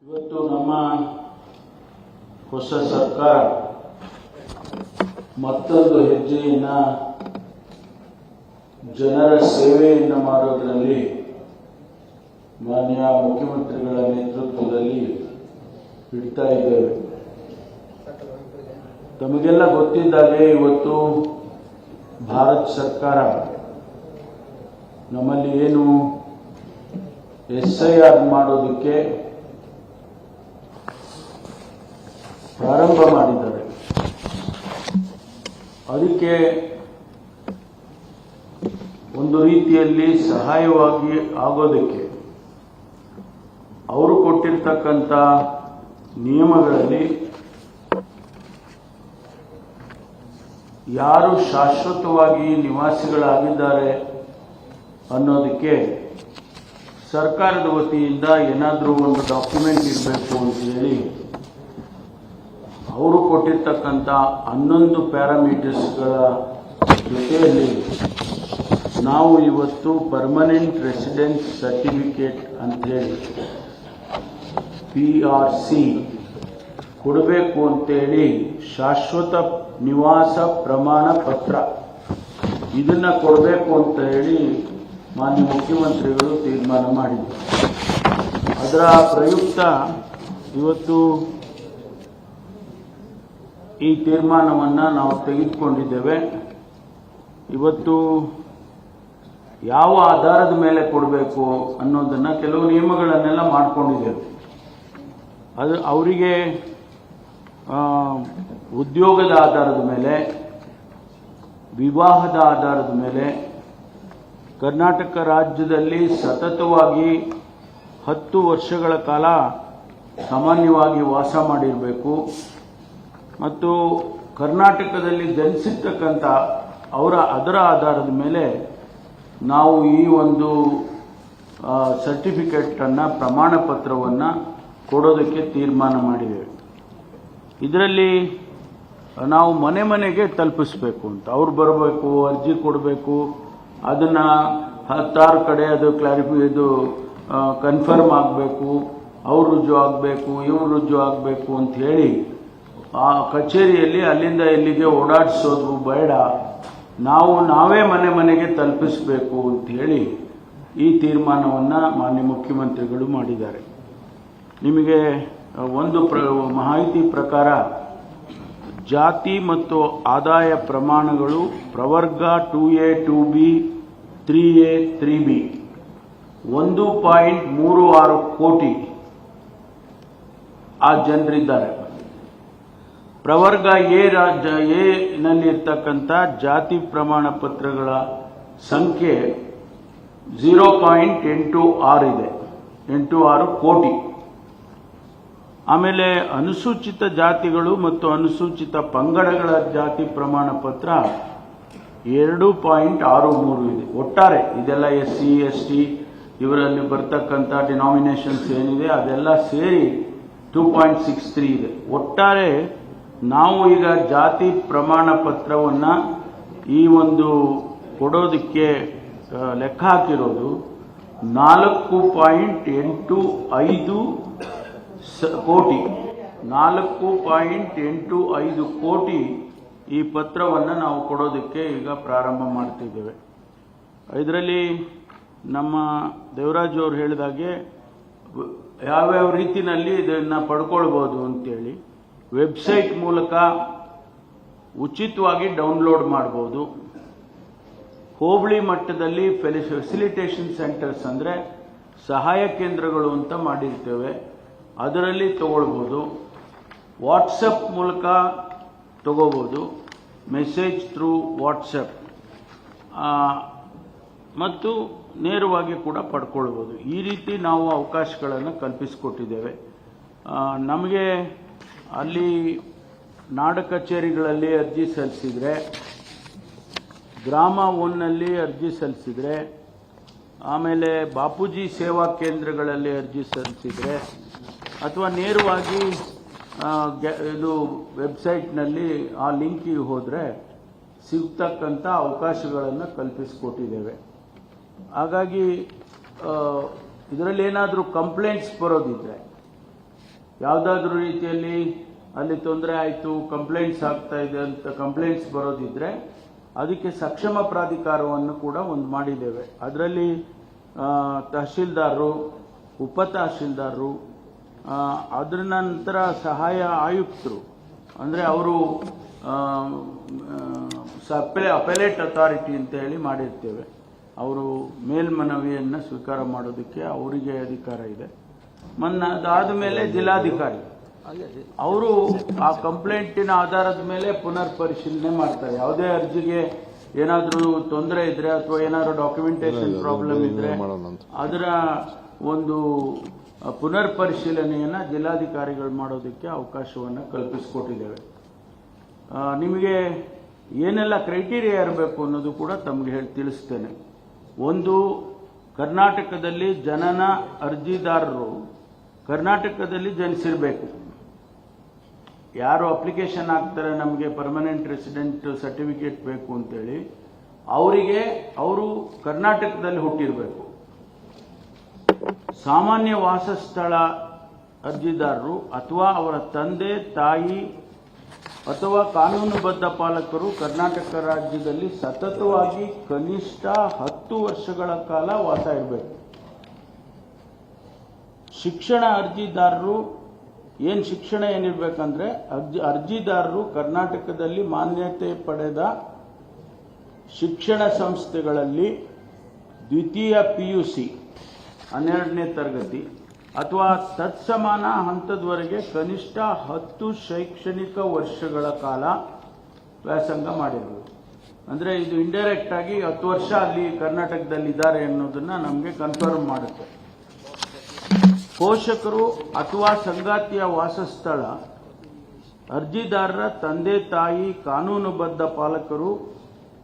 ಇವತ್ತು ನಮ್ಮ ಹೊಸ ಸರ್ಕಾರ ಮತ್ತೊಂದು ಹೆಜ್ಜೆಯನ್ನ ಜನರ ಸೇವೆಯನ್ನು ಮಾಡೋದರಲ್ಲಿ ಮಾನ್ಯ ಮುಖ್ಯಮಂತ್ರಿಗಳ ನೇತೃತ್ವದಲ್ಲಿ ಇಡ್ತಾ ಇದ್ದೇವೆ. ತಮಗೆಲ್ಲ ಗೊತ್ತಿದ್ದಾಗೆ ಇವತ್ತು ಭಾರತ ಸರ್ಕಾರ ನಮ್ಮಲ್ಲಿ ಏನು SIR ಮಾಡೋದಕ್ಕೆ ಪ್ರಾರಂಭ ಮಾಡಿದ್ದಾರೆ. ಅದಕ್ಕೆ ಒಂದು ರೀತಿಯಲ್ಲಿ ಸಹಾಯವಾಗಿ ಆಗೋದಕ್ಕೆ ಅವರು ಕೊಟ್ಟಿರ್ತಕ್ಕಂಥ ನಿಯಮಗಳಲ್ಲಿ ಯಾರು ಶಾಶ್ವತವಾಗಿ ನಿವಾಸಿಗಳಾಗಿದ್ದಾರೆ ಅನ್ನೋದಕ್ಕೆ ಸರ್ಕಾರದ ವತಿಯಿಂದ ಏನಾದರೂ ಒಂದು ಡಾಕ್ಯುಮೆಂಟ್ ಇರಬೇಕು ಅಂತ ಹೇಳಿ ಅವರು ಕೊಟ್ಟಿರ್ತಕ್ಕಂಥ 11 ಪ್ಯಾರಾಮೀಟರ್ಸ್ಗಳ ಜೊತೆಯಲ್ಲಿ ನಾವು ಇವತ್ತು ಪರ್ಮನೆಂಟ್ ರೆಸಿಡೆನ್ಸ್ ಸರ್ಟಿಫಿಕೇಟ್ ಅಂತ ಹೇಳಿ PRC ಕೊಡಬೇಕು ಅಂತೇಳಿ ಶಾಶ್ವತ ನಿವಾಸ ಪ್ರಮಾಣ ಪತ್ರ ಇದನ್ನ ಕೊಡಬೇಕು ಅಂತ ಹೇಳಿ ಮಾನ್ಯ ಮುಖ್ಯಮಂತ್ರಿಗಳು ತೀರ್ಮಾನ ಮಾಡಿದರು. ಅದರ ಪ್ರಯುಕ್ತ ಇವತ್ತು ಈ ತೀರ್ಮಾನವನ್ನು ನಾವು ತೆಗೆದುಕೊಂಡಿದ್ದೇವೆ. ಇವತ್ತು ಯಾವ ಆಧಾರದ ಮೇಲೆ ಕೊಡಬೇಕು ಅನ್ನೋದನ್ನ ಕೆಲವು ನಿಯಮಗಳನ್ನೆಲ್ಲ ಮಾಡಿಕೊಂಡಿದ್ದೇವೆ. ಅದು ಅವರಿಗೆ ಉದ್ಯೋಗದ ಆಧಾರದ ಮೇಲೆ, ವಿವಾಹದ ಆಧಾರದ ಮೇಲೆ, ಕರ್ನಾಟಕ ರಾಜ್ಯದಲ್ಲಿ ಸತತವಾಗಿ 10 ವರ್ಷಗಳ ಕಾಲ ಸಾಮಾನ್ಯವಾಗಿ ವಾಸ ಮಾಡಿರಬೇಕು ಮತ್ತು ಕರ್ನಾಟಕದಲ್ಲಿ ಜನಿಸಿರ್ತಕ್ಕಂಥ ಅದರ ಆಧಾರದ ಮೇಲೆ ನಾವು ಈ ಒಂದು ಸರ್ಟಿಫಿಕೇಟನ್ನು ಪ್ರಮಾಣ ಪತ್ರವನ್ನು ಕೊಡೋದಕ್ಕೆ ತೀರ್ಮಾನ ಮಾಡಿದ್ದೇವೆ. ಇದರಲ್ಲಿ ನಾವು ಮನೆ ಮನೆಗೆ ತಲುಪಿಸಬೇಕು ಅಂತ ಅವ್ರು ಬರಬೇಕು, ಅರ್ಜಿ ಕೊಡಬೇಕು, ಅದನ್ನು 16 ಕಡೆ ಅದು ಕನ್ಫರ್ಮ್ ಆಗಬೇಕು, ಅವ್ರು ರುಜು ಆಗಬೇಕು, ಇವ್ರು ರುಜು ಆಗಬೇಕು ಅಂತ ಹೇಳಿ ಆ ಕಚೇರಿಯಲ್ಲಿ ಅಲ್ಲಿಂದ ಇಲ್ಲಿಗೆ ಓಡಾಡಿಸೋದು ಬೇಡ, ನಾವೇ ಮನೆ ಮನೆಗೆ ತಲುಪಿಸಬೇಕು ಅಂತ ಹೇಳಿ ಈ ತೀರ್ಮಾನವನ್ನು ಮಾನ್ಯ ಮುಖ್ಯಮಂತ್ರಿಗಳು ಮಾಡಿದ್ದಾರೆ. ನಿಮಗೆ ಒಂದು ಮಾಹಿತಿ ಪ್ರಕಾರ ಜಾತಿ ಮತ್ತು ಆದಾಯ ಪ್ರಮಾಣಗಳು ಪ್ರವರ್ಗ 2A 2B 3A 3B 1.36 ಕೋಟಿ ಆ ಜನರಿದ್ದಾರೆ. ಪ್ರವರ್ಗ ಎ ನಲ್ಲಿರ್ತಕ್ಕಂಥ ಜಾತಿ ಪ್ರಮಾಣ ಪತ್ರಗಳ ಸಂಖ್ಯೆ 0.86 ಇದೆ, 86 ಕೋಟಿ. ಆಮೇಲೆ ಅನುಸೂಚಿತ ಜಾತಿಗಳು ಮತ್ತು ಅನುಸೂಚಿತ ಪಂಗಡಗಳ ಜಾತಿ ಪ್ರಮಾಣ ಪತ್ರ 2.63 ಇದೆ. ಒಟ್ಟಾರೆ ಇದೆಲ್ಲ SC ST ಇವರಲ್ಲಿ ಬರ್ತಕ್ಕಂಥ ಡಿನಾಮಿನೇಷನ್ಸ್ ಏನಿದೆ ಅದೆಲ್ಲ ಸೇರಿ 2.63 ಇದೆ. ಒಟ್ಟಾರೆ ನಾವು ಈಗ ಜಾತಿ ಪ್ರಮಾಣ ಪತ್ರವನ್ನು ಈ ಒಂದು ಕೊಡೋದಕ್ಕೆ ಲೆಕ್ಕ ಹಾಕಿರೋದು 4.85 ಕೋಟಿ 4.85 ಕೋಟಿ ಈ ಪತ್ರವನ್ನು ನಾವು ಕೊಡೋದಕ್ಕೆ ಈಗ ಪ್ರಾರಂಭ ಮಾಡ್ತಿದ್ದೇವೆ. ಇದರಲ್ಲಿ ನಮ್ಮ ದೇವರಾಜ್ ಅವರು ಹೇಳಿದಾಗೆ ಯಾವ್ಯಾವ ರೀತಿಯಲ್ಲಿ ಇದನ್ನು ಪಡ್ಕೊಳ್ಬೋದು ಅಂತೇಳಿ ವೆಬ್ಸೈಟ್ ಮೂಲಕ ಉಚಿತವಾಗಿ ಡೌನ್ಲೋಡ್ ಮಾಡ್ಬೋದು. ಹೋಬಳಿ ಮಟ್ಟದಲ್ಲಿ ಫೆಸಿಲಿಟೇಷನ್ ಸೆಂಟರ್ಸ್ ಅಂದರೆ ಸಹಾಯ ಕೇಂದ್ರಗಳು ಅಂತ ಮಾಡಿರ್ತೇವೆ, ಅದರಲ್ಲಿ ತಗೊಳ್ಬೋದು. ವಾಟ್ಸಪ್ ಮೂಲಕ ತಗೋಬೋದು, ಮೆಸೇಜ್ ಥ್ರೂ ವಾಟ್ಸಪ್, ಮತ್ತು ನೇರವಾಗಿ ಕೂಡ ಪಡ್ಕೊಳ್ಬೋದು. ಈ ರೀತಿ ನಾವು ಅವಕಾಶಗಳನ್ನು ಕಲ್ಪಿಸಿಕೊಟ್ಟಿದ್ದೇವೆ. ನಮಗೆ ಅಲ್ಲಿ ನಾಡ ಕಚೇರಿಗಳಲ್ಲಿ ಅರ್ಜಿ ಸಲ್ಲಿಸಿದರೆ, ಗ್ರಾಮ 1ನಲ್ಲಿ ಅರ್ಜಿ ಸಲ್ಲಿಸಿದರೆ, ಆಮೇಲೆ ಬಾಪೂಜಿ ಸೇವಾ ಕೇಂದ್ರಗಳಲ್ಲಿ ಅರ್ಜಿ ಸಲ್ಲಿಸಿದರೆ, ಅಥವಾ ನೇರವಾಗಿ ಇದು ವೆಬ್ಸೈಟ್ನಲ್ಲಿ ಆ ಲಿಂಕಿಗೆ ಹೋದರೆ ಸಿಗ್ತಕ್ಕಂಥ ಅವಕಾಶಗಳನ್ನು ಕಲ್ಪಿಸಿಕೊಟ್ಟಿದ್ದೇವೆ. ಹಾಗಾಗಿ ಇದರಲ್ಲಿ ಏನಾದರೂ ಕಂಪ್ಲೇಂಟ್ಸ್ ಬರೋದಿದ್ರೆ ಯಾವುದಾದ್ರೂ ರೀತಿಯಲ್ಲಿ ಅಲ್ಲಿ ತೊಂದರೆ ಆಯಿತು, ಕಂಪ್ಲೇಂಟ್ಸ್ ಆಗ್ತಾ ಇದೆ ಅಂತ ಕಂಪ್ಲೇಂಟ್ಸ್ ಬರೋದಿದ್ರೆ ಅದಕ್ಕೆ ಸಕ್ಷಮ ಪ್ರಾಧಿಕಾರವನ್ನು ಕೂಡ ಒಂದು ಮಾಡಿದ್ದೇವೆ. ಅದರಲ್ಲಿ ತಹಶೀಲ್ದಾರರು, ಉಪ ತಹಶೀಲ್ದಾರರು, ಅದರ ನಂತರ ಸಹಾಯ ಆಯುಕ್ತರು, ಅಂದರೆ ಅವರು ಅಪೆಲೇಟ್ ಅಥಾರಿಟಿ ಅಂತ ಹೇಳಿ ಮಾಡಿರ್ತೇವೆ. ಅವರು ಮೇಲ್ಮನವಿಯನ್ನು ಸ್ವೀಕಾರ ಮಾಡೋದಕ್ಕೆ ಅವರಿಗೆ ಅಧಿಕಾರ ಇದೆ. ಅದಾದ ಮೇಲೆ ಜಿಲ್ಲಾಧಿಕಾರಿ ಅವರು ಆ ಕಂಪ್ಲೇಂಟಿನ ಆಧಾರದ ಮೇಲೆ ಪುನರ್ ಪರಿಶೀಲನೆ ಮಾಡ್ತಾರೆ. ಯಾವುದೇ ಅರ್ಜಿಗೆ ಏನಾದರೂ ತೊಂದರೆ ಇದ್ರೆ ಅಥವಾ ಏನಾದರೂ ಡಾಕ್ಯುಮೆಂಟೇಶನ್ ಪ್ರಾಬ್ಲಮ್ ಇದ್ರೆ ಅದರ ಒಂದು ಪುನರ್ ಪರಿಶೀಲನೆಯನ್ನ ಜಿಲ್ಲಾಧಿಕಾರಿಗಳು ಮಾಡೋದಕ್ಕೆ ಅವಕಾಶವನ್ನು ಕಲ್ಪಿಸಿಕೊಟ್ಟಿದ್ದೇವೆ. ನಿಮಗೆ ಏನೆಲ್ಲ ಕ್ರೈಟೀರಿಯಾ ಇರಬೇಕು ಅನ್ನೋದು ಕೂಡ ತಮಗೆ ತಿಳಿಸ್ತೇನೆ. ಒಂದು, ಕರ್ನಾಟಕದಲ್ಲಿ ಜನನ ಅರ್ಜಿದಾರರು ಕರ್ನಾಟಕದಲ್ಲಿ ಜನಿಸಿರಬೇಕು. ಯಾರು ಅಪ್ಲಿಕೇಶನ್ ಹಾಕ್ತಾರೆ ನಮಗೆ ಪರ್ಮನೆಂಟ್ ರೆಸಿಡೆಂಟ್ ಸರ್ಟಿಫಿಕೇಟ್ ಬೇಕು ಅಂತೇಳಿ, ಅವರು ಕರ್ನಾಟಕದಲ್ಲಿ ಹುಟ್ಟಿರಬೇಕು. ಸಾಮಾನ್ಯ ವಾಸಸ್ಥಳ ಅರ್ಜಿದಾರರು ಅಥವಾ ಅವರ ತಂದೆ ತಾಯಿ ಅಥವಾ ಕಾನೂನುಬದ್ಧ ಪಾಲಕರು ಕರ್ನಾಟಕ ರಾಜ್ಯದಲ್ಲಿ ಸತತವಾಗಿ ಕನಿಷ್ಠ 10 ವರ್ಷಗಳ ಕಾಲ ವಾಸ ಇರಬೇಕು. ಶಿಕ್ಷಣ ಅರ್ಜಿದಾರರು ಶಿಕ್ಷಣ ಏನಿರ್ಬೇಕಂದ್ರೆ ಅರ್ಜಿದಾರರು ಕರ್ನಾಟಕದಲ್ಲಿ ಮಾನ್ಯತೆ ಪಡೆದ ಶಿಕ್ಷಣ ಸಂಸ್ಥೆಗಳಲ್ಲಿ ದ್ವಿತೀಯ PUC 12ನೇ ತರಗತಿ ಅಥವಾ ತತ್ಸಮಾನ ಹಂತದವರೆಗೆ ಕನಿಷ್ಠ 10 ಶೈಕ್ಷಣಿಕ ವರ್ಷಗಳ ಕಾಲ ವ್ಯಾಸಂಗ ಮಾಡಿರಬೇಕು. ಅಂದರೆ ಇದು ಇಂಡೈರೆಕ್ಟ್ ಆಗಿ 10 ವರ್ಷ ಅಲ್ಲಿ ಕರ್ನಾಟಕದಲ್ಲಿ ಇದ್ದಾರೆ ಅನ್ನೋದನ್ನ ನಮಗೆ ಕನ್ಫರ್ಮ್ ಮಾಡುತ್ತೆ. ಪೋಷಕರು ಅಥವಾ ಸಂಗಾತಿಯ ವಾಸಸ್ಥಳ ಅರ್ಜಿದಾರರ ತಂದೆ ತಾಯಿ ಕಾನೂನುಬದ್ಧ ಪಾಲಕರು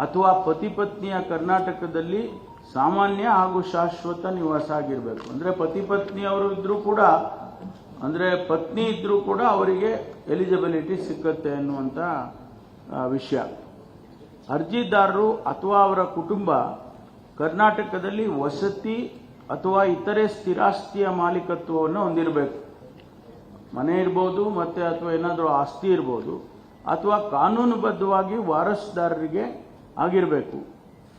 ಅಥವಾ ಪತಿ ಪತ್ನಿಯ ಕರ್ನಾಟಕದಲ್ಲಿ ಸಾಮಾನ್ಯ ಹಾಗೂ ಶಾಶ್ವತ ನಿವಾಸ ಆಗಿರಬೇಕು. ಅಂದರೆ ಪತಿ ಪತ್ನಿಯವರು ಇದ್ರೂ ಕೂಡ, ಅಂದರೆ ಪತ್ನಿ ಇದ್ರೂ ಕೂಡ ಅವರಿಗೆ ಎಲಿಜಿಬಿಲಿಟಿ ಸಿಕ್ಕತ್ತೆ ಅನ್ನುವಂಥ ವಿಷಯ. ಅರ್ಜಿದಾರರು ಅಥವಾ ಅವರ ಕುಟುಂಬ ಕರ್ನಾಟಕದಲ್ಲಿ ವಸತಿ ಅಥವಾ ಇತರೆ ಸ್ಥಿರಾಸ್ತಿಯ ಮಾಲೀಕತ್ವವನ್ನು ಹೊಂದಿರಬೇಕು. ಮನೆ ಇರ್ಬೋದು, ಮತ್ತೆ ಅಥವಾ ಏನಾದರೂ ಆಸ್ತಿ ಇರ್ಬೋದು, ಅಥವಾ ಕಾನೂನುಬದ್ಧವಾಗಿ ವಾರಸುದಾರರಿಗೆ ಆಗಿರಬೇಕು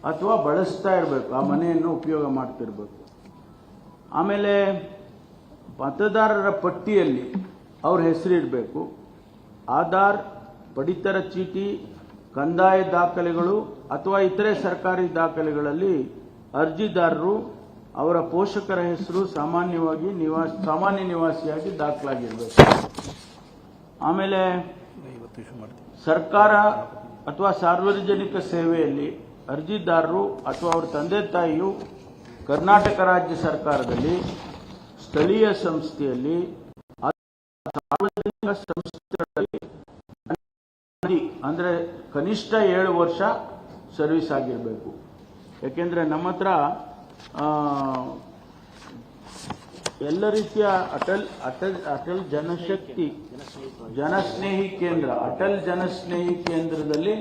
ಅಥವಾ ಬಳಸ್ತಾ ಇರಬೇಕು, ಆ ಮನೆಯನ್ನು ಉಪಯೋಗ ಮಾಡ್ತಿರ್ಬೇಕು. ಆಮೇಲೆ ಮತದಾರರ ಪಟ್ಟಿಯಲ್ಲಿ ಅವ್ರ ಹೆಸರಿರಬೇಕು. ಆಧಾರ್, ಪಡಿತರ ಚೀಟಿ, ಕಂದಾಯ ದಾಖಲೆಗಳು ಅಥವಾ ಇತರೆ ಸರ್ಕಾರಿ ದಾಖಲೆಗಳಲ್ಲಿ ಅರ್ಜಿದಾರರು ಅವರ ಪೋಷಕರ ಹೆಸರು ಸಾಮಾನ್ಯ ನಿವಾಸಿಯಾಗಿ ದಾಖಲಾಗಿರಬೇಕು. ಆಮೇಲೆ ಸರ್ಕಾರ ಅಥವಾ ಸಾರ್ವಜನಿಕ ಸೇವೆಯಲ್ಲಿ ಅರ್ಜಿದಾರರು ಅಥವಾ ಅವರ ತಂದೆ ತಾಯಿಯು ಕರ್ನಾಟಕ ರಾಜ್ಯ ಸರ್ಕಾರದಲ್ಲಿ, ಸ್ಥಳೀಯ ಸಂಸ್ಥೆಯಲ್ಲಿ, ಸಾರ್ವಜನಿಕ ಸಂಸ್ಥೆಗಳಲ್ಲಿ ಅಂದರೆ ಕನಿಷ್ಠ 7 ವರ್ಷ ಸರ್ವಿಸ್ ಆಗಿರಬೇಕು. ಯಾಕೆಂದ್ರೆ ನಮ್ಮ ಹತ್ರ ಎಲ್ಲ ರೀತಿಯ ಅಟಲ್ ಜನಸ್ನೇಹಿ ಕೇಂದ್ರ, ಅಟಲ್ ಜನಸ್ನೇಹಿ ಕೇಂದ್ರದಲ್ಲಿ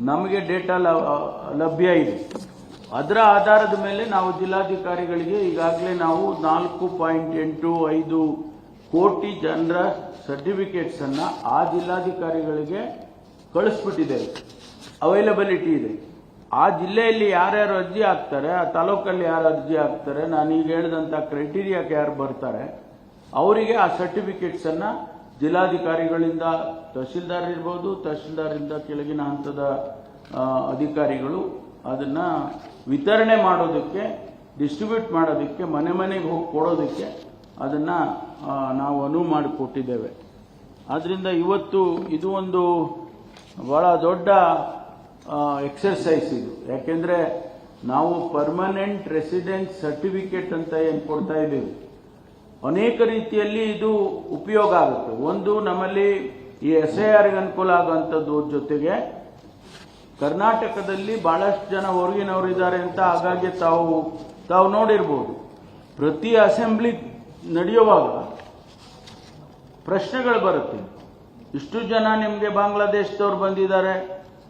ನಮಗೆ ಡೇಟಾ ಲಭ್ಯ ಇದೆ. ಅದರ ಆಧಾರದ ಮೇಲೆ ನಾವು ಜಿಲ್ಲಾಧಿಕಾರಿಗಳಿಗೆ ಈಗಾಗಲೇ ನಾವು 4.85 ಕೋಟಿ ಜನರ ಸರ್ಟಿಫಿಕೇಟ್ಸ್ ಅನ್ನ ಆ ಜಿಲ್ಲಾಧಿಕಾರಿಗಳಿಗೆ ಕಳಿಸ್ಬಿಟ್ಟಿದ್ದೇವೆ. ಅವೈಲಬಿಲಿಟಿ ಇದೆ. ಆ ಜಿಲ್ಲೆಯಲ್ಲಿ ಯಾರ್ಯಾರು ಅರ್ಜಿ ಹಾಕ್ತಾರೆ, ಆ ತಾಲೂಕಲ್ಲಿ ಯಾರು ಅರ್ಜಿ ಹಾಕ್ತಾರೆ, ನಾನು ಈಗ ಹೇಳಿದಂಥ ಕ್ರೈಟೀರಿಯಾಕ್ಕೆ ಯಾರು ಬರ್ತಾರೆ ಅವರಿಗೆ ಆ ಸರ್ಟಿಫಿಕೇಟ್ಸ್ ಅನ್ನ ಜಿಲ್ಲಾಧಿಕಾರಿಗಳಿಂದ, ತಹಶೀಲ್ದಾರ್ ಇರ್ಬೋದು, ತಹಶೀಲ್ದಾರಿಂದ ಕೆಳಗಿನ ಹಂತದ ಅಧಿಕಾರಿಗಳು ಅದನ್ನ ವಿತರಣೆ ಮಾಡೋದಕ್ಕೆ, ಡಿಸ್ಟ್ರಿಬ್ಯೂಟ್ ಮಾಡೋದಕ್ಕೆ, ಮನೆ ಮನೆಗೆ ಹೋಗಿ ಕೊಡೋದಕ್ಕೆ ಅದನ್ನ ನಾವು ಅನುವು ಮಾಡಿಕೊಟ್ಟಿದ್ದೇವೆ. ಆದ್ರಿಂದ ಇವತ್ತು ಇದು ಒಂದು ಬಹಳ ದೊಡ್ಡ ಎಕ್ಸರ್ಸೈಸ್ ಇದು. ಯಾಕೆಂದ್ರೆ ನಾವು ಪರ್ಮನೆಂಟ್ ರೆಸಿಡೆಂಟ್ ಸರ್ಟಿಫಿಕೇಟ್ ಅಂತ ಏನು ಕೊಡ್ತಾ ಇದ್ದೀವಿ, ಅನೇಕ ರೀತಿಯಲ್ಲಿ ಇದು ಉಪಯೋಗ ಆಗುತ್ತೆ. ಒಂದು, ನಮ್ಮಲ್ಲಿ ಈ SIRಗೆ ಅನುಕೂಲ ಆಗುವಂಥದ್ದು ಜೊತೆಗೆ ಕರ್ನಾಟಕದಲ್ಲಿ ಬಹಳಷ್ಟು ಜನ ಹೊರಗಿನವರಿದ್ದಾರೆ ಅಂತ ಹಾಗಾಗಿ ತಾವು ನೋಡಿರ್ಬೋದು. ಪ್ರತಿ ಅಸೆಂಬ್ಲಿ ನಡೆಯುವಾಗ ಪ್ರಶ್ನೆಗಳು ಬರುತ್ತೆ. ಇಷ್ಟು ಜನ ನಿಮಗೆ ಬಾಂಗ್ಲಾದೇಶದವ್ರು ಬಂದಿದ್ದಾರೆ,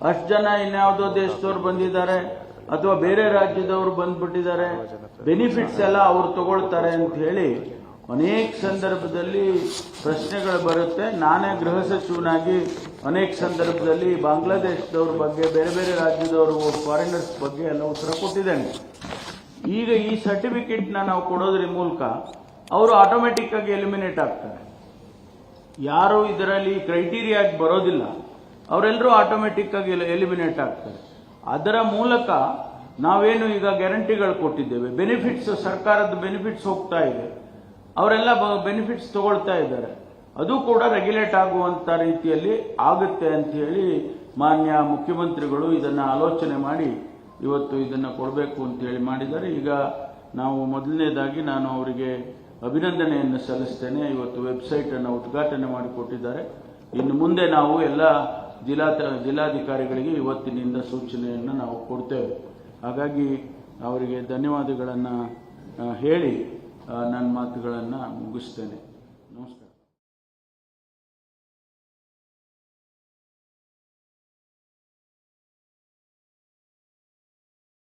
ಅಷ್ಟು ಜನ ಇನ್ಯಾವುದೋ ದೇಶದವ್ರು ಬಂದಿದ್ದಾರೆ, ಅಥವಾ ಬೇರೆ ರಾಜ್ಯದವರು ಬಂದ್ಬಿಟ್ಟಿದ್ದಾರೆ, ಬೆನಿಫಿಟ್ಸ್ ಎಲ್ಲ ಅವ್ರು ತಗೊಳ್ತಾರೆ ಅಂತ ಹೇಳಿ ಅನೇಕ ಸಂದರ್ಭದಲ್ಲಿ ಪ್ರಶ್ನೆಗಳು ಬರುತ್ತೆ. ನಾನೇ ಗೃಹ ಸಚಿವನಾಗಿ ಅನೇಕ ಸಂದರ್ಭದಲ್ಲಿ ಬಾಂಗ್ಲಾದೇಶದವ್ರ ಬಗ್ಗೆ, ಬೇರೆ ಬೇರೆ ರಾಜ್ಯದವರು, ಫಾರಿನರ್ಸ್ ಬಗ್ಗೆ ಎಲ್ಲ ಉತ್ತರ ಕೊಟ್ಟಿದ್ದೇನೆ. ಈಗ ಈ ಸರ್ಟಿಫಿಕೇಟ್ನ ನಾವು ಕೊಡೋದ್ರ ಮೂಲಕ ಅವರು ಆಟೋಮೆಟಿಕ್ ಆಗಿ ಎಲಿಮಿನೇಟ್ ಆಗ್ತಾರೆ. ಯಾರು ಇದರಲ್ಲಿ ಕ್ರೈಟೀರಿಯಾಗಿ ಬರೋದಿಲ್ಲ ಅವರೆಲ್ಲರೂ ಆಟೋಮೆಟಿಕ್ ಆಗಿ ಎಲಿಮಿನೇಟ್ ಆಗ್ತಾರೆ. ಅದರ ಮೂಲಕ ನಾವೇನು ಈಗ ಗ್ಯಾರಂಟಿಗಳು ಕೊಟ್ಟಿದ್ದೇವೆ, ಬೆನಿಫಿಟ್ಸ್, ಸರ್ಕಾರದ ಬೆನಿಫಿಟ್ಸ್ ಹೋಗ್ತಾ ಇದೆ, ಅವರೆಲ್ಲ ಬೆನಿಫಿಟ್ಸ್ ತಗೊಳ್ತಾ ಇದ್ದಾರೆ. ಅದು ಕೂಡ ರೆಗ್ಯುಲೇಟ್ ಆಗುವಂತ ರೀತಿಯಲ್ಲಿ ಆಗುತ್ತೆ ಅಂತ ಹೇಳಿ ಮಾನ್ಯ ಮುಖ್ಯಮಂತ್ರಿಗಳು ಇದನ್ನ ಆಲೋಚನೆ ಮಾಡಿ ಇವತ್ತು ಇದನ್ನ ಕೊಡಬೇಕು ಅಂತ ಹೇಳಿ ಮಾಡಿದ್ದಾರೆ. ಈಗ ನಾವು ಮೊದಲನೇದಾಗಿ ನಾನು ಅವರಿಗೆ ಅಭಿನಂದನೆಯನ್ನು ಸಲ್ಲಿಸ್ತೇನೆ. ಇವತ್ತು ವೆಬ್ಸೈಟ್ ಅನ್ನು ಉದ್ಘಾಟನೆ ಮಾಡಿಕೊಟ್ಟಿದ್ದಾರೆ. ಇನ್ನು ಮುಂದೆ ನಾವು ಎಲ್ಲ ಜಿಲ್ಲಾಧಿಕಾರಿಗಳಿಗೆ ಇವತ್ತಿನಿಂದ ಸೂಚನೆಯನ್ನು ನಾವು ಕೊಡ್ತೇವೆ. ಹಾಗಾಗಿ ಅವರಿಗೆ ಧನ್ಯವಾದಗಳನ್ನು ಹೇಳಿ ನನ್ನ ಮಾತುಗಳನ್ನು ಮುಗಿಸ್ತೇನೆ.